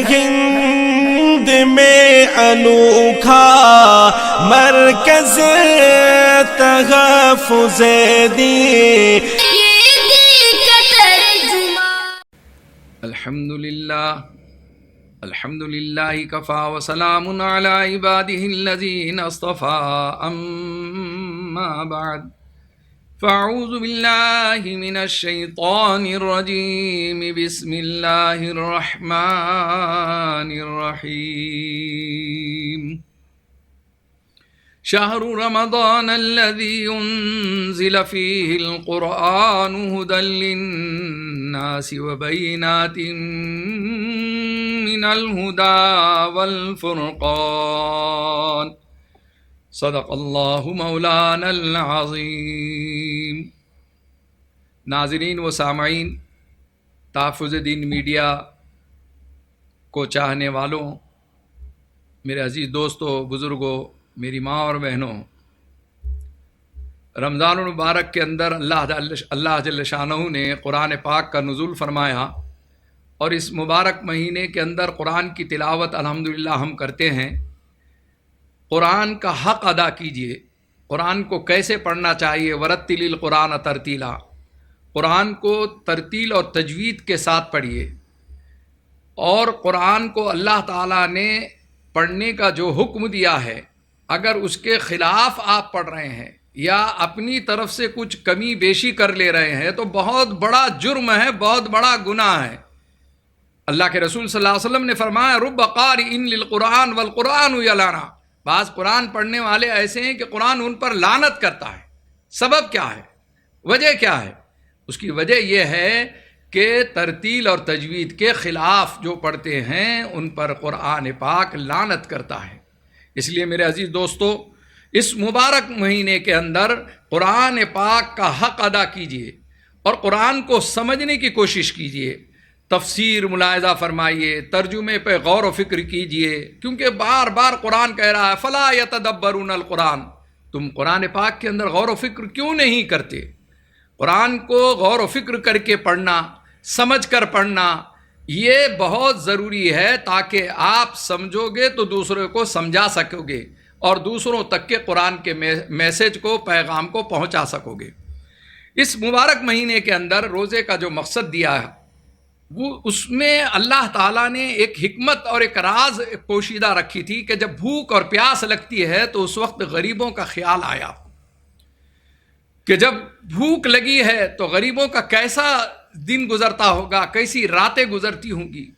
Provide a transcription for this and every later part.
ہند میں انوکھا مرکز تحفظ دین. الحمد للہ کفا وسلام علی عبادہ الذین اصطفى اما بعد فاعوذ باللہ من الشیطان الرجیم بسم اللہ الرحمن الرحیم. شہر رمضان الذی انزل فیہ القرآن ھدی للناس وبینات من الہدی والفرقان. صدق اللہ مولانا العظیم. ناظرین و سامعین، تحفظ دین میڈیا کو چاہنے والوں، میرے عزیز دوستوں، بزرگوں، میری ماں اور بہنوں، رمضان المبارک کے اندر اللہ جل شانہ نے قرآن پاک کا نزول فرمایا، اور اس مبارک مہینے کے اندر قرآن کی تلاوت الحمدللہ ہم کرتے ہیں. قرآن کا حق ادا کیجیے. قرآن کو کیسے پڑھنا چاہیے؟ ورتل القرآن ترتیلا. قرآن کو ترتیل اور تجوید کے ساتھ پڑھیے. اور قرآن کو اللہ تعالیٰ نے پڑھنے کا جو حکم دیا ہے، اگر اس کے خلاف آپ پڑھ رہے ہیں یا اپنی طرف سے کچھ کمی بیشی کر لے رہے ہیں تو بہت بڑا جرم ہے، بہت بڑا گناہ ہے. اللہ کے رسول صلی اللہ علیہ وسلم نے فرمایا رب قارئ للقرآن والقرآن یلعنہ. بعض قرآن پڑھنے والے ایسے ہیں کہ قرآن ان پر لعنت کرتا ہے. سبب کیا ہے؟ وجہ کیا ہے؟ اس کی وجہ یہ ہے کہ ترتیل اور تجوید کے خلاف جو پڑھتے ہیں ان پر قرآن پاک لعنت کرتا ہے. اس لیے میرے عزیز دوستو، اس مبارک مہینے کے اندر قرآن پاک کا حق ادا کیجیے اور قرآن کو سمجھنے کی کوشش کیجیے. تفسیر ملاحظہ فرمائیے، ترجمے پہ غور و فکر کیجیے، کیونکہ بار بار قرآن کہہ رہا ہے فلا یتدبرون القرآن. تم قرآن پاک کے اندر غور و فکر کیوں نہیں کرتے؟ قرآن کو غور و فکر کر کے پڑھنا، سمجھ کر پڑھنا، یہ بہت ضروری ہے، تاکہ آپ سمجھو گے تو دوسروں کو سمجھا سکو گے اور دوسروں تک کے قرآن کے میسج کو، پیغام کو پہنچا سکو گے. اس مبارک مہینے کے اندر روزے کا جو مقصد دیا ہے، وہ اس میں اللہ تعالیٰ نے ایک حکمت اور ایک راز پوشیدہ رکھی تھی کہ جب بھوک اور پیاس لگتی ہے تو اس وقت غریبوں کا خیال آیا کہ جب بھوک لگی ہے تو غریبوں کا کیسا دن گزرتا ہوگا، کیسی راتیں گزرتی ہوں گی،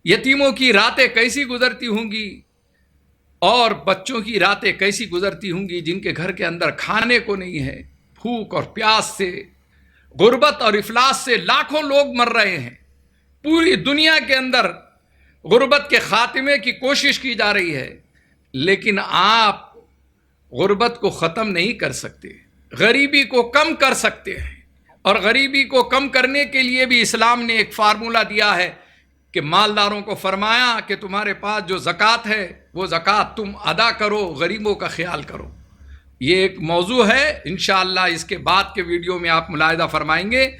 یتیموں کی راتیں کیسی گزرتی ہوں گی، اور بچوں کی راتیں کیسی گزرتی ہوں گی جن کے گھر کے اندر کھانے کو نہیں ہے. بھوک اور پیاس سے، غربت اور افلاس سے لاکھوں لوگ مر رہے ہیں. پوری دنیا کے اندر غربت کے خاتمے کی کوشش کی جا رہی ہے، لیکن آپ غربت کو ختم نہیں کر سکتے، غریبی کو کم کر سکتے ہیں. اور غریبی کو کم کرنے کے لیے بھی اسلام نے ایک فارمولہ دیا ہے کہ مالداروں کو فرمایا کہ تمہارے پاس جو زکوٰۃ ہے وہ زکوٰۃ تم ادا کرو، غریبوں کا خیال کرو. یہ ایک موضوع ہے، انشاءاللہ اس کے بعد کے ویڈیو میں آپ ملاحظہ فرمائیں گے.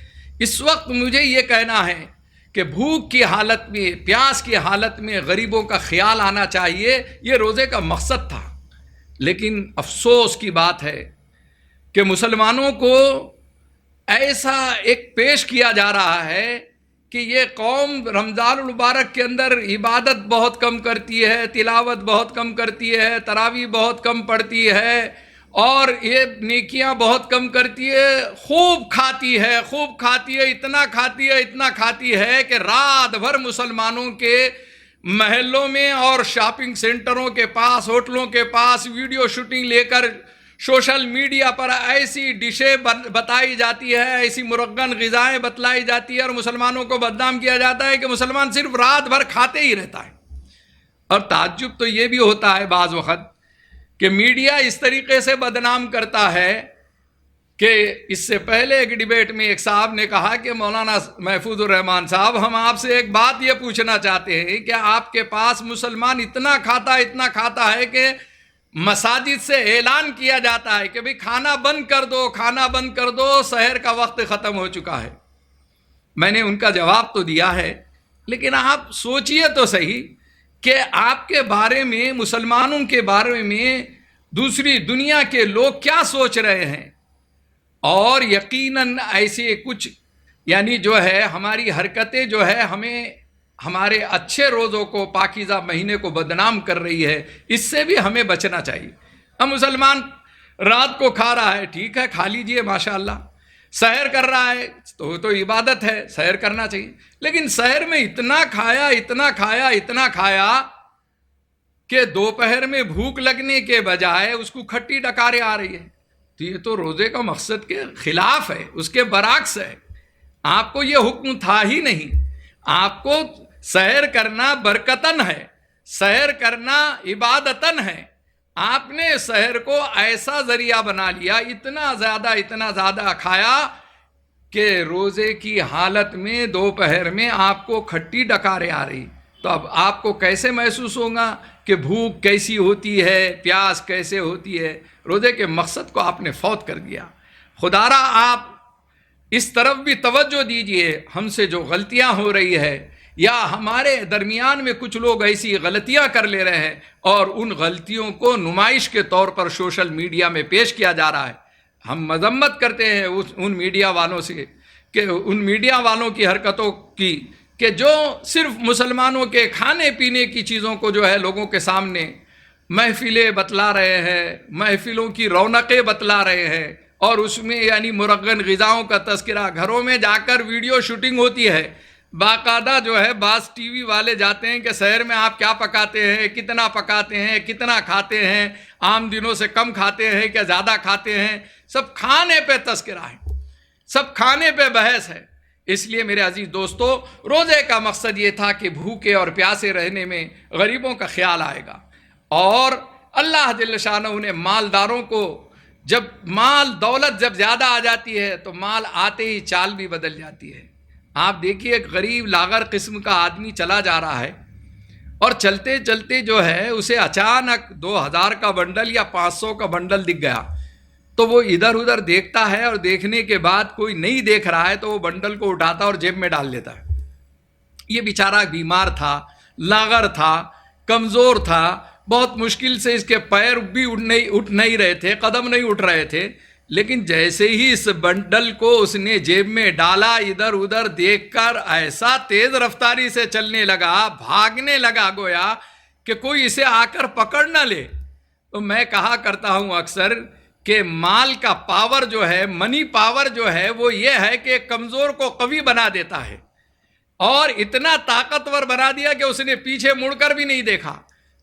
اس وقت مجھے یہ کہنا ہے کہ بھوک کی حالت میں، پیاس کی حالت میں غریبوں کا خیال آنا چاہیے، یہ روزے کا مقصد تھا. لیکن افسوس کی بات ہے کہ مسلمانوں کو ایسا ایک پیش کیا جا رہا ہے کہ یہ قوم رمضان المبارک کے اندر عبادت بہت کم کرتی ہے، تلاوت بہت کم کرتی ہے، تراویح بہت کم پڑھتی ہے، اور یہ نیکیاں بہت کم کرتی ہے، خوب کھاتی ہے، اتنا کھاتی ہے کہ رات بھر مسلمانوں کے محلوں میں اور شاپنگ سینٹروں کے پاس، ہوٹلوں کے پاس ویڈیو شوٹنگ لے کر سوشل میڈیا پر ایسی ڈشیں بتائی جاتی ہے، ایسی مرغن غذائیں بتلائی جاتی ہے، اور مسلمانوں کو بدنام کیا جاتا ہے کہ مسلمان صرف رات بھر کھاتے ہی رہتا ہے. اور تعجب تو یہ بھی ہوتا ہے بعض وقت کہ میڈیا اس طریقے سے بدنام کرتا ہے کہ اس سے پہلے ایک ڈیبیٹ میں ایک صاحب نے کہا کہ مولانا محفوظ الرحمان صاحب، ہم آپ سے ایک بات یہ پوچھنا چاہتے ہیں کہ آپ کے پاس مسلمان اتنا کھاتا ہے کہ مساجد سے اعلان کیا جاتا ہے کہ بھئی کھانا بند کر دو، سحر کا وقت ختم ہو چکا ہے. میں نے ان کا جواب تو دیا ہے لیکن آپ سوچئے تو صحیح کہ آپ کے بارے میں، مسلمانوں کے بارے میں دوسری دنیا کے لوگ کیا سوچ رہے ہیں. اور یقیناً ایسے کچھ یعنی جو ہے ہماری حرکتیں جو ہے ہمیں ہمارے اچھے روزوں کو، پاکیزہ مہینے کو بدنام کر رہی ہے. اس سے بھی ہمیں بچنا چاہیے. ہم مسلمان رات کو کھا رہا ہے، ٹھیک ہے، کھا لیجئے، ماشاءاللہ. سحر کر رہا ہے تو عبادت ہے، سحر کرنا چاہیے. لیکن سحر میں اتنا کھایا کہ دوپہر میں بھوک لگنے کے بجائے اس کو کھٹی ڈکاریں آ رہی ہے. تو یہ تو روزے کا مقصد کے خلاف ہے، اس کے برعکس ہے. آپ کو یہ حکم تھا ہی نہیں. آپ کو سحر کرنا برکتن ہے، سحر کرنا عبادتن ہے. آپ نے سحر کو ایسا ذریعہ بنا لیا، اتنا زیادہ کھایا کہ روزے کی حالت میں دوپہر میں آپ کو کھٹی ڈکاریں آ رہی. تو اب آپ کو کیسے محسوس ہوگا کہ بھوک کیسی ہوتی ہے، پیاس کیسے ہوتی ہے. روزے کے مقصد کو آپ نے فوت کر دیا. خدارا آپ اس طرف بھی توجہ دیجئے. ہم سے جو غلطیاں ہو رہی ہے، یا ہمارے درمیان میں کچھ لوگ ایسی غلطیاں کر لے رہے ہیں اور ان غلطیوں کو نمائش کے طور پر سوشل میڈیا میں پیش کیا جا رہا ہے. ہم مذمت کرتے ہیں ان میڈیا والوں سے، کہ ان میڈیا والوں کی حرکتوں کی، کہ جو صرف مسلمانوں کے کھانے پینے کی چیزوں کو جو ہے لوگوں کے سامنے محفلیں بتلا رہے ہیں، محفلوں کی رونقیں بتلا رہے ہیں، اور اس میں یعنی مرغن غذاؤں کا تذکرہ. گھروں میں جا کر ویڈیو شوٹنگ ہوتی ہے. باقاعدہ جو ہے بعض ٹی وی والے جاتے ہیں کہ سحر میں آپ کیا پکاتے ہیں، کتنا پکاتے ہیں، کتنا کھاتے ہیں، عام دنوں سے کم کھاتے ہیں کہ زیادہ کھاتے ہیں. سب کھانے پہ تذکرہ ہے، سب کھانے پہ بحث ہے. اس لیے میرے عزیز دوستو، روزے کا مقصد یہ تھا کہ بھوکے اور پیاسے رہنے میں غریبوں کا خیال آئے گا. اور اللہ جل شانہ نے مالداروں کو، جب مال دولت جب زیادہ آ جاتی ہے تو مال آتے ہی چال بھی بدل جاتی ہے. آپ دیکھیے ایک غریب لاغر قسم کا آدمی چلا جا رہا ہے، اور چلتے چلتے جو ہے اسے اچانک 2000 کا بنڈل یا 500 کا بنڈل دکھ گیا. تو وہ ادھر ادھر دیکھتا ہے، اور دیکھنے کے بعد کوئی نہیں دیکھ رہا ہے تو وہ بنڈل کو اٹھاتا اور جیب میں ڈال لیتا ہے. یہ بیچارہ بیمار تھا، لاغر تھا، کمزور تھا. بہت مشکل سے اس کے پیر بھی اٹھ نہیں رہے تھے، قدم نہیں اٹھ رہے تھے. لیکن جیسے ہی اس بنڈل کو اس نے جیب میں ڈالا، ادھر ادھر دیکھ کر ایسا تیز رفتاری سے چلنے لگا، بھاگنے لگا، گویا کہ کوئی اسے آ کر پکڑ نہ لے. تو میں کہا کرتا ہوں اکثر کہ مال کا پاور جو ہے، منی پاور جو ہے، وہ یہ ہے کہ کمزور کو قوی بنا دیتا ہے، اور اتنا طاقتور بنا دیا کہ اس نے پیچھے مڑ کر بھی نہیں دیکھا.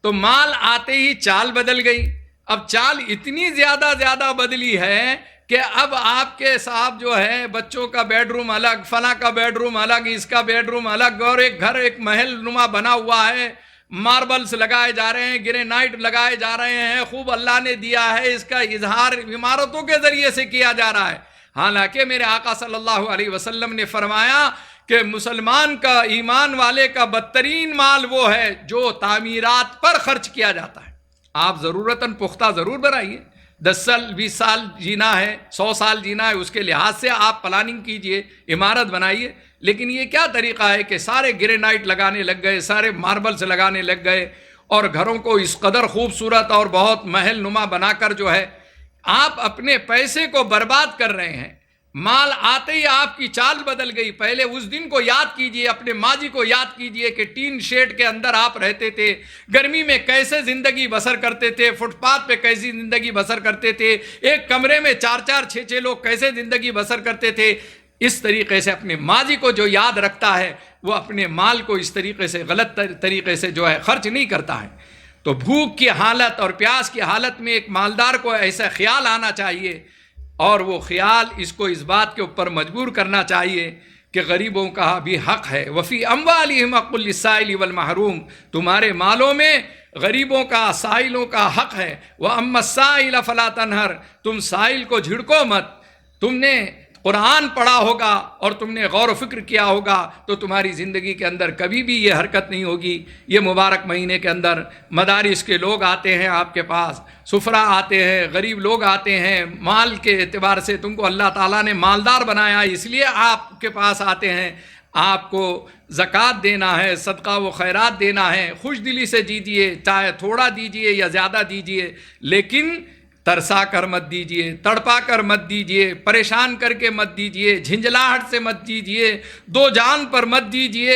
تو مال آتے ہی چال بدل گئی. اب چال اتنی زیادہ بدلی ہے کہ اب آپ کے صاحب جو ہے بچوں کا بیڈ روم الگ، فلاں کا بیڈ روم الگ، اس کا بیڈ روم الگ، اور ایک گھر ایک محل نما بنا ہوا ہے. ماربلز لگائے جا رہے ہیں، گرینائٹ لگائے جا رہے ہیں. خوب اللہ نے دیا ہے، اس کا اظہار عمارتوں کے ذریعے سے کیا جا رہا ہے. حالانکہ میرے آقا صلی اللہ علیہ وسلم نے فرمایا کہ مسلمان کا، ایمان والے کا بدترین مال وہ ہے جو تعمیرات پر خرچ کیا جاتا ہے. آپ ضرورتاً پختہ ضرور بنائیے. 10 سال 20 سال جینا ہے، 100 سال جینا ہے، اس کے لحاظ سے آپ پلاننگ کیجئے، عمارت بنائیے. لیکن یہ کیا طریقہ ہے کہ سارے گرینائٹ لگانے لگ گئے، سارے ماربلز لگانے لگ گئے، اور گھروں کو اس قدر خوبصورت اور بہت محل نما بنا کر جو ہے آپ اپنے پیسے کو برباد کر رہے ہیں. مال آتے ہی آپ کی چال بدل گئی. پہلے اس دن کو یاد کیجئے، اپنے ماضی کو یاد کیجئے کہ ٹین شیڈ کے اندر آپ رہتے تھے، گرمی میں کیسے زندگی بسر کرتے تھے، فٹ پاتھ پہ کیسی زندگی بسر کرتے تھے، ایک کمرے میں 4 6 لوگ کیسے زندگی بسر کرتے تھے. اس طریقے سے اپنے ماضی کو جو یاد رکھتا ہے وہ اپنے مال کو اس طریقے سے غلط طریقے سے جو ہے خرچ نہیں کرتا ہے. تو بھوک کی حالت اور پیاس کی حالت میں ایک مالدار کو ایسا خیال آنا چاہیے، اور وہ خیال اس کو اس بات کے اوپر مجبور کرنا چاہیے کہ غریبوں کا بھی حق ہے. وفی اموالہم حق للسائل والمحروم، تمہارے مالوں میں غریبوں کا، سائلوں کا حق ہے. واما السائل فلا تنہر، تم سائل کو جھڑکو مت. تم نے قرآن پڑھا ہوگا اور تم نے غور و فکر کیا ہوگا تو تمہاری زندگی کے اندر کبھی بھی یہ حرکت نہیں ہوگی. یہ مبارک مہینے کے اندر مدارس کے لوگ آتے ہیں آپ کے پاس، سفرا آتے ہیں، غریب لوگ آتے ہیں. مال کے اعتبار سے تم کو اللہ تعالیٰ نے مالدار بنایا، اس لیے آپ کے پاس آتے ہیں. آپ کو زکوٰۃ دینا ہے، صدقہ و خیرات دینا ہے، خوش دلی سے دیجیے، چاہے تھوڑا دیجیے یا زیادہ دیجیے، لیکن ترسا کر مت دیجیے، تڑپا کر مت دیجیے، پریشان کر کے مت دیجیے، جھنجھلاہٹ سے مت دیجیے، دو جان پر مت دیجیے۔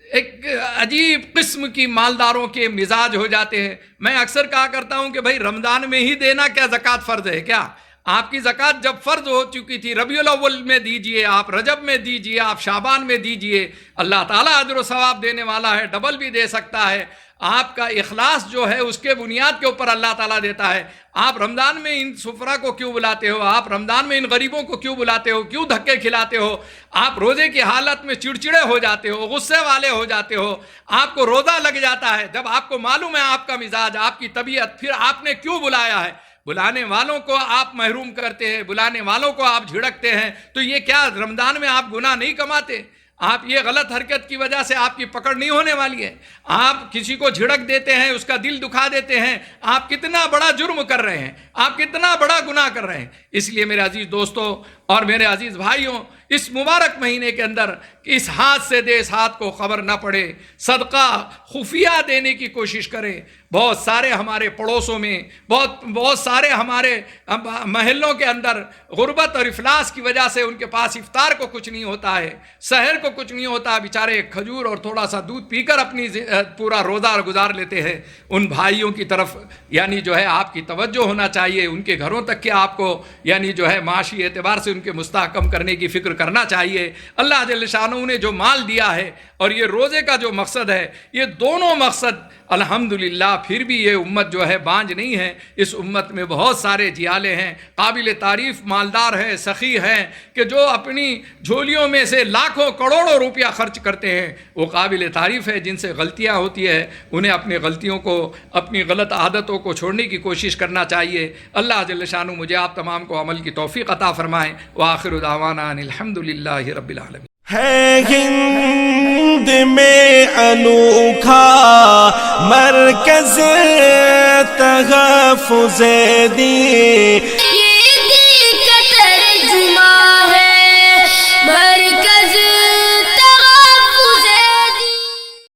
ایک عجیب قسم کی مالداروں کے مزاج ہو جاتے ہیں۔ میں اکثر کہا کرتا ہوں کہ بھائی رمضان میں ہی دینا کیا زکوٰۃ فرض ہے کیا؟ آپ کی زکوٰۃ جب فرض ہو چکی تھی ربیع الاول میں دیجئے، آپ رجب میں دیجئے، آپ شعبان میں دیجئے، اللہ تعالیٰ اجر و ثواب دینے والا ہے، ڈبل بھی دے سکتا ہے۔ آپ کا اخلاص جو ہے اس کے بنیاد کے اوپر اللہ تعالیٰ دیتا ہے۔ آپ رمضان میں ان سفرا کو کیوں بلاتے ہو؟ آپ رمضان میں ان غریبوں کو کیوں بلاتے ہو؟ کیوں دھکے کھلاتے ہو؟ آپ روزے کی حالت میں چڑچڑے ہو جاتے ہو، غصے والے ہو جاتے ہو، آپ کو روزہ لگ جاتا ہے، جب آپ کو معلوم ہے آپ کا مزاج، آپ کی طبیعت، پھر آپ نے کیوں بلایا ہے؟ بلانے والوں کو آپ محروم کرتے ہیں، بلانے والوں کو آپ جھڑکتے ہیں، تو یہ کیا رمضان میں آپ گناہ نہیں کماتے؟ آپ یہ غلط حرکت کی وجہ سے آپ کی پکڑ نہیں ہونے والی ہے۔ آپ کسی کو جھڑک دیتے ہیں، اس کا دل دکھا دیتے ہیں، آپ کتنا بڑا جرم کر رہے ہیں، آپ کتنا بڑا گناہ کر رہے ہیں۔ اس لیے میرے عزیز دوستوں اور میرے عزیز بھائیوں، اس مبارک مہینے کے اندر اس ہاتھ سے دے اس ہاتھ کو خبر نہ پڑے، صدقہ خفیہ دینے کی کوشش کریں۔ بہت سارے ہمارے پڑوسوں میں، بہت سارے ہمارے محلوں کے اندر غربت اور افلاس کی وجہ سے ان کے پاس افطار کو کچھ نہیں ہوتا ہے، سحر کو کچھ نہیں ہوتا، بیچارے کھجور اور تھوڑا سا دودھ پی کر اپنی پورا روزہ گزار لیتے ہیں۔ ان بھائیوں کی طرف یعنی جو ہے آپ کی توجہ ہونا چاہیے، ان کے گھروں تک کہ آپ کو یعنی جو ہے معاشی اعتبار سے ان کے مستحکم کرنے کی فکر کرنا چاہیے۔ اللہ جل شانہ نے جو مال دیا ہے اور یہ روزے کا جو مقصد ہے، یہ دونوں مقصد الحمدللہ پھر بھی یہ امت جو ہے بانج نہیں ہے۔ اس امت میں بہت سارے جیالے ہیں، قابل تعریف مالدار ہیں، سخی ہیں، کہ جو اپنی جھولیوں میں سے لاکھوں کروڑوں روپیہ خرچ کرتے ہیں، وہ قابل تعریف ہے۔ جن سے غلطیاں ہوتی ہے انہیں اپنی غلطیوں کو، اپنی غلط عادتوں کو چھوڑنے کی کوشش کرنا چاہیے۔ اللہ جل شانہ مجھے آپ تمام کو عمل کی توفیق عطا فرمائیں۔ وآخر دعوانا ان الحمدللہ رب العالمین۔ ہے ہند میں انوکھا مرکز تحفظ دین،